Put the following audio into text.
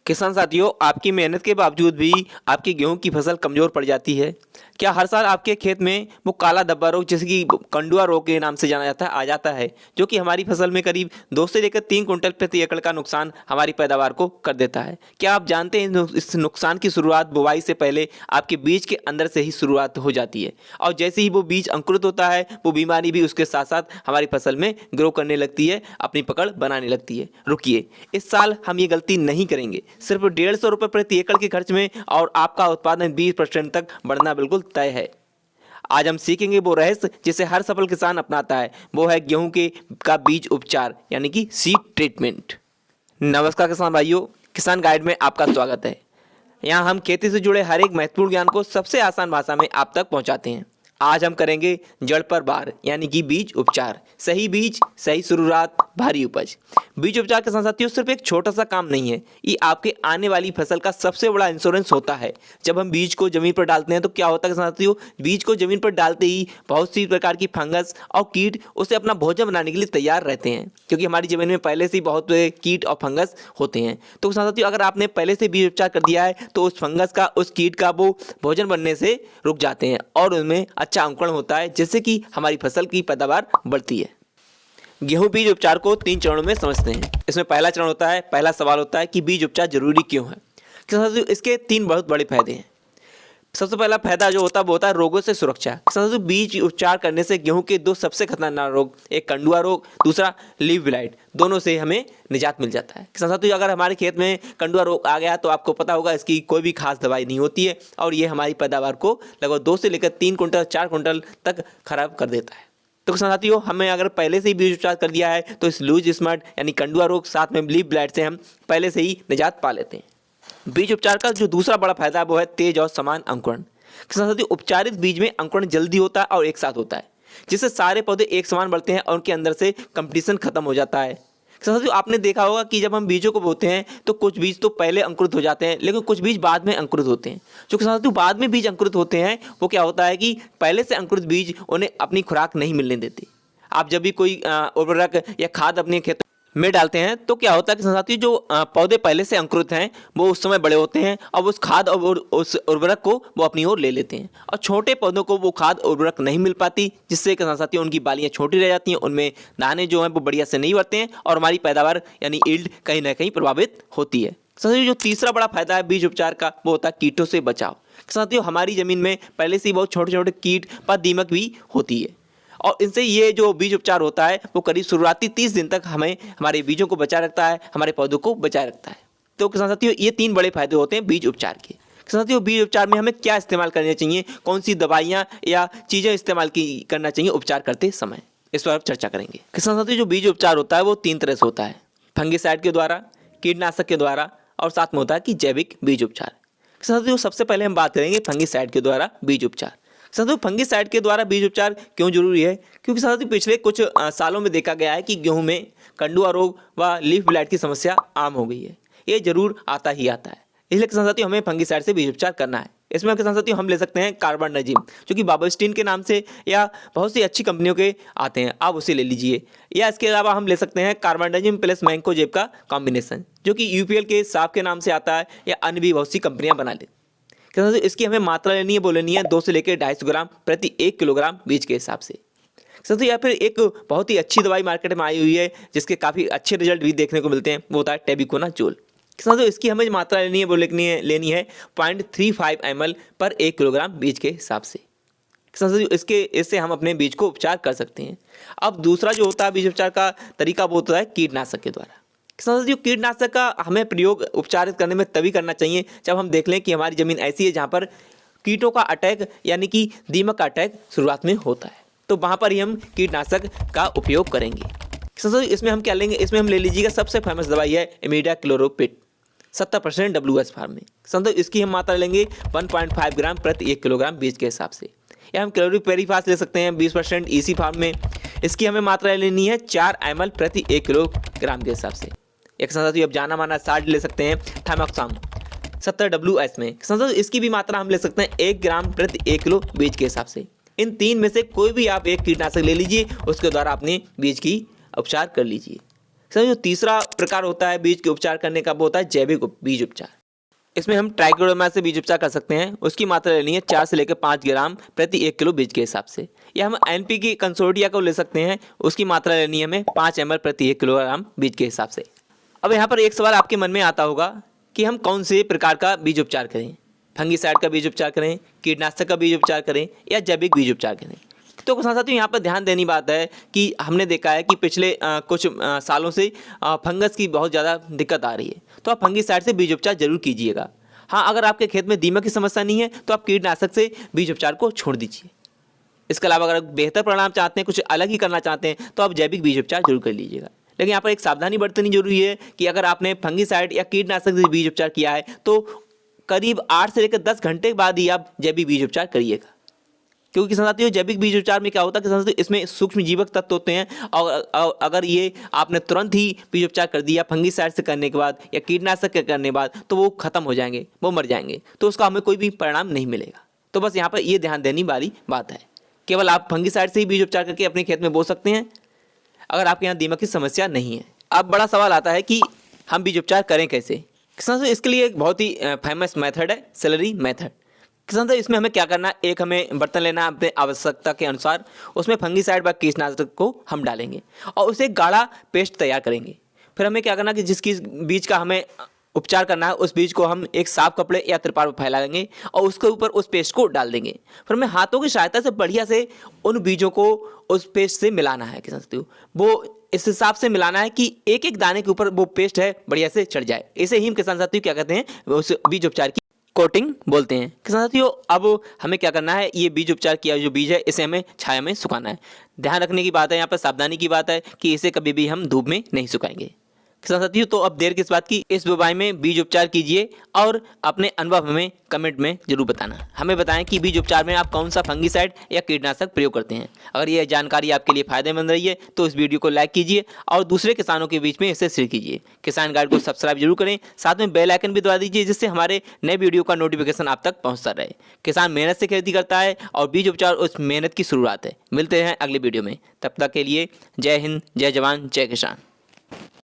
किसान साथियों, आपकी मेहनत के बावजूद भी आपकी गेहूं की फसल कमज़ोर पड़ जाती है। क्या हर साल आपके खेत में वो काला धब्बा रोग, जैसे कि कंडुआ रोग के नाम से जाना जाता है, आ जाता है, जो कि हमारी फसल में करीब 2 से लेकर 3 कुंटल प्रति एकड़ का नुकसान हमारी पैदावार को कर देता है? क्या आप जानते हैं इस नुकसान की शुरुआत बुवाई से पहले आपके बीज के अंदर से ही शुरुआत हो जाती है, और जैसे ही वो बीज अंकुरित होता है, वो बीमारी भी उसके साथ साथ हमारी फसल में ग्रो करने लगती है, अपनी पकड़ बनाने लगती है। रुकिए, इस साल हम ये गलती नहीं करेंगे। सिर्फ 150 रुपये प्रति एकड़ के खर्च में और आपका उत्पादन 20% तक बढ़ना बिल्कुल तय है। आज हम सीखेंगे वो रहस्य जिसे हर सफल किसान अपनाता है, वो है गेहूं के का बीज उपचार, यानी कि सीड ट्रीटमेंट। नमस्कार किसान भाइयों, किसान गाइड में आपका स्वागत है। यहाँ हम खेती से जुड़े हर एक महत्वपूर्ण ज्ञान को सबसे आसान भाषा में आप तक पहुँचाते हैं। आज हम करेंगे जड़ पर बार, यानी कि बीज उपचार। सही बीज, सही शुरुआत, भारी उपज। बीज उपचार के साथियों सिर्फ एक छोटा सा काम नहीं है, ये आपके आने वाली फसल का सबसे बड़ा इंश्योरेंस होता है। जब हम बीज को जमीन पर डालते हैं तो क्या होता है साथियों, बीज को जमीन पर डालते ही बहुत सी प्रकार की फंगस और कीट उसे अपना भोजन बनाने के लिए तैयार रहते हैं, क्योंकि हमारी जमीन में पहले से ही बहुत कीट और फंगस होते हैं। तो साथियों, अगर आपने पहले से बीज उपचार कर दिया है तो उस फंगस का, उस कीट का वो भोजन बनने से रुक जाते हैं और उनमें अच्छा अंकुरण होता है, जिससे कि हमारी फसल की पैदावार बढ़ती है। गेहूं बीज उपचार को 3 चरणों में समझते हैं। इसमें पहला चरण होता है, पहला सवाल होता है कि बीज उपचार जरूरी क्यों है। साथियों, इसके 3 बहुत बड़े फायदे हैं। सबसे पहला फायदा जो होता है वो होता है रोगों से सुरक्षा। साथियों, बीज उपचार करने से गेहूं के 2 सबसे खतरनाक रोग, एक कंडुआ रोग, दूसरा लीफ ब्लाइट, दोनों से हमें निजात मिल जाता है। साथियों, अगर हमारे खेत में कंडुआ रोग आ गया तो आपको पता होगा इसकी कोई भी खास दवाई नहीं होती है, और ये हमारी पैदावार को लगभग 2 से लेकर 3 कुंटल 4 कुंटल तक खराब कर देता है। तो साथियों, हमें अगर पहले से ही बीज उपचार कर दिया है तो इस लूज स्मट यानी कंडुआ रोग साथ में लीफ ब्लाइट से हम पहले से ही निजात पा लेते हैं। बीज उपचार का जो दूसरा बड़ा फायदा है वो है तेज और समान अंकुरण। साथियों, उपचारित बीज में अंकुरण जल्दी होता है और एक साथ होता है, जिससे सारे पौधे एक समान बढ़ते हैं और उनके अंदर से कंपटीशन खत्म हो जाता है। साथियों, आपने देखा होगा कि जब हम बीजों को बोते हैं तो कुछ बीज तो पहले अंकुरित हो जाते हैं, लेकिन कुछ बीज बाद में अंकुरित होते हैं। जो साथियों बाद में बीज अंकुरित होते हैं, वो क्या होता है कि पहले से अंकुरित बीज उन्हें अपनी खुराक नहीं मिलने देते। आप जब भी कोई उर्वरक या खाद अपने खेत में डालते हैं तो क्या होता है कि साथियों, जो पौधे पहले से अंकुरित हैं वो उस समय बड़े होते हैं, अब उस खाद और उस उर्वरक को वो अपनी ओर ले लेते हैं, और छोटे पौधों को वो खाद उर्वरक नहीं मिल पाती, जिससे साथियों उनकी बालियां छोटी रह जाती हैं, उनमें दाने जो हैं वो बढ़िया से नहीं बढ़ते हैं, और हमारी पैदावार यानी ईल्ड कहीं ना कहीं प्रभावित होती है। साथियों, जो तीसरा बड़ा फायदा है बीज उपचार का वो होता है कीटों से बचाव। साथियों, हमारी जमीन में पहले से ही बहुत छोटे छोटे कीट पर दीमक भी होती है, और इनसे ये जो बीज उपचार होता है वो करीब शुरुआती 30 दिन तक हमें हमारे बीजों को बचाए रखता है, हमारे पौधों को बचाए रखता है। तो साथियों, ये 3 बड़े फायदे होते हैं बीज उपचार के। साथियों, बीज उपचार में हमें क्या इस्तेमाल करना चाहिए, कौन सी दवाइयाँ या चीज़ें इस्तेमाल करना चाहिए उपचार करते समय, इस पर चर्चा करेंगे। साथियों, जो बीज उपचार होता है वो 3 तरह से होता है, फंगिसाइड के द्वारा, कीटनाशक के द्वारा, और साथ में होता है कि जैविक बीज उपचार। साथियों, सबसे पहले हम बात करेंगे फंगिसाइड के द्वारा बीज उपचार। साथियों, फंगिसाइड के द्वारा बीज उपचार क्यों जरूरी है, क्योंकि साथियों पिछले कुछ सालों में देखा गया है कि गेहूं में कंडुआ रोग व लीफ ब्लाइट की समस्या आम हो गई है। ये जरूर आता ही आता है, इसलिए साथियों हमें फंगिसाइड से बीज उपचार करना है। इसमें साथियों हम ले सकते हैं कार्बेंडाजिम, जो कि बाबास्टिन के नाम से या बहुत सी अच्छी कंपनियों के आते हैं, आप उसे ले लीजिए। या इसके अलावा हम ले सकते हैं कार्बेंडाजिम प्लस मैंकोजेब का कॉम्बिनेशन, जो कि यूपीएल के साफ के नाम से आता है, या अन्य भी बहुत सी कंपनियां बना लेती। इसकी हमें मात्रा लेनी है, वो लेनी है 2 से लेकर 250 ग्राम प्रति 1 किलोग्राम बीज के हिसाब से। साथियों, या फिर एक बहुत ही अच्छी दवाई मार्केट में आई हुई है जिसके काफ़ी अच्छे रिजल्ट भी देखने को मिलते हैं, वो होता है टेबिकोनाजोल। साथियों, इसकी हमें मात्रा लेनी है, वो लेनी है 0.35 ml पर 1 किलोग्राम बीज के हिसाब से। साथियों, इससे हम अपने बीज को उपचार कर सकते हैं। अब दूसरा जो होता है बीज उपचार का तरीका वो होता है कीटनाशक के द्वारा। साथियों, कीटनाशक का हमें प्रयोग उपचारित करने में तभी करना चाहिए जब हम देख लें कि हमारी ज़मीन ऐसी है जहाँ पर कीटों का अटैक यानी कि दीमक का अटैक शुरुआत में होता है, तो वहाँ पर ही हम कीटनाशक का उपयोग करेंगे। साथियों, इसमें हम क्या लेंगे, इसमें हम ले लीजिएगा सबसे फेमस दवाई है इमिडाक्लोप्रिड 70% WS फार्म में। साथियों, इसकी हम मात्रा लेंगे 1.5 ग्राम प्रति 1 किलोग्राम बीज के हिसाब से। या हम क्लोरीपेरीफास ले सकते हैं 20% EC फार्म में, इसकी हमें मात्रा लेनी है 4 ml प्रति 1 किलोग्राम के हिसाब से। एक साथियों, अब जाना माना साल्ट ले सकते हैं थाइमोक्साम 70 WS में। साथियों, इसकी भी मात्रा हम ले सकते हैं 1 ग्राम प्रति 1 किलो बीज के हिसाब से। इन 3 में से कोई भी आप एक कीटनाशक ले लीजिए, उसके द्वारा अपने बीज की उपचार कर लीजिए। सर जो तीसरा प्रकार होता है बीज के उपचार करने का वो होता है जैविक बीज उपचार। इसमें हम ट्राइकोडर्मा से बीज उपचार कर सकते हैं। उसकी मात्रा लेनी है 4 से लेकर 5 ग्राम प्रति 1 किलो बीज के हिसाब से। या हम एनपी की कंसोर्टिया को ले सकते हैं, उसकी मात्रा लेनी है हमें 5 ml प्रति 1 किलोग्राम बीज के हिसाब से। अब यहाँ पर एक सवाल आपके मन में आता होगा कि हम कौन से प्रकार का बीज उपचार करें, फंगीसाइड का बीज उपचार करें, कीटनाशक का बीज उपचार करें या जैविक बीज उपचार करें। तो साथियों यहाँ पर ध्यान देनी बात है कि हमने देखा है कि पिछले कुछ सालों से फंगस की बहुत ज़्यादा दिक्कत आ रही है, तो आप फंगीसाइड से बीज उपचार जरूर कीजिएगा। हाँ, अगर आपके खेत में दीमक की समस्या नहीं है तो आप कीटनाशक से बीज उपचार को छोड़ दीजिए। इसके अलावा अगर बेहतर परिणाम चाहते हैं, कुछ अलग ही करना चाहते हैं, तो आप जैविक बीज उपचार जरूर कर लीजिएगा। लेकिन यहाँ पर एक सावधानी बरतनी जरूरी है कि अगर आपने फंगीसाइड या कीटनाशक से बीज उपचार किया है तो करीब 8 से लेकर 10 घंटे के बाद ही आप जैविक बीज उपचार करिएगा। क्योंकि साथियों जैविक बीज उपचार में क्या होता है कि साथियों इसमें सूक्ष्म जीवक तत्व होते हैं और अगर ये आपने तुरंत ही बीज उपचार कर दिया फंगीसाइड से करने के बाद या कीटनाशक के करने के बाद, तो वो खत्म हो जाएंगे, वो मर जाएंगे, तो उसका हमें कोई भी परिणाम नहीं मिलेगा। तो बस यहाँ पर ये ध्यान देने वाली बात है। केवल आप फंगीसाइड से ही बीज उपचार करके अपने खेत में बो सकते हैं अगर आपके यहाँ दीमक की समस्या नहीं है। अब बड़ा सवाल आता है कि हम बीज उपचार करें कैसे। किसान साथियों इसके लिए एक बहुत ही फेमस मेथड है सेलरी मेथड। किसान साथियों इसमें हमें क्या करना है, एक हमें बर्तन लेना है अपने आवश्यकता के अनुसार, उसमें फंगीसाइड व कीटनाशक को हम डालेंगे और उसे गाढ़ा पेस्ट तैयार करेंगे। फिर हमें क्या करना है कि जिस बीज का हमें उपचार करना है उस बीज को हम एक साफ कपड़े या तिरपाल पर फैला देंगे और उसके ऊपर उस पेस्ट को डाल देंगे। फिर हमें हाथों की सहायता से बढ़िया से उन बीजों को उस पेस्ट से मिलाना है। किसान साथियों वो इस हिसाब से मिलाना है कि एक एक दाने के ऊपर वो पेस्ट है बढ़िया से चढ़ जाए। इसे ही हम किसान साथियों क्या कहते हैं, उस बीज उपचार की कोटिंग बोलते हैं। किसान साथियों अब हमें क्या करना है, ये बीज उपचार किया जो बीज है इसे हमें छाया में सुखाना है। ध्यान रखने की बात है, यहाँ पर सावधानी की बात है कि इसे कभी भी हम धूप में नहीं सुखाएंगे। किसान साथियों तो अब देर किस बात की, इस बुवाई में बीज उपचार कीजिए और अपने अनुभव हमें कमेंट में जरूर बताना। हमें बताएं कि बीज उपचार में आप कौन सा फंगीसाइड या कीटनाशक प्रयोग करते हैं। अगर यह जानकारी आपके लिए फायदेमंद रही है तो इस वीडियो को लाइक कीजिए और दूसरे किसानों के बीच में इसे शेयर कीजिए। किसान गाइड को सब्सक्राइब जरूर करें, साथ में बेल आइकन भी दबा दीजिए जिससे हमारे नए वीडियो का नोटिफिकेशन आप तक पहुँचता रहे। किसान मेहनत से खेती करता है और बीज उपचार उस मेहनत की शुरुआत है। मिलते हैं अगले वीडियो में, तब तक के लिए जय हिंद, जय जवान, जय किसान।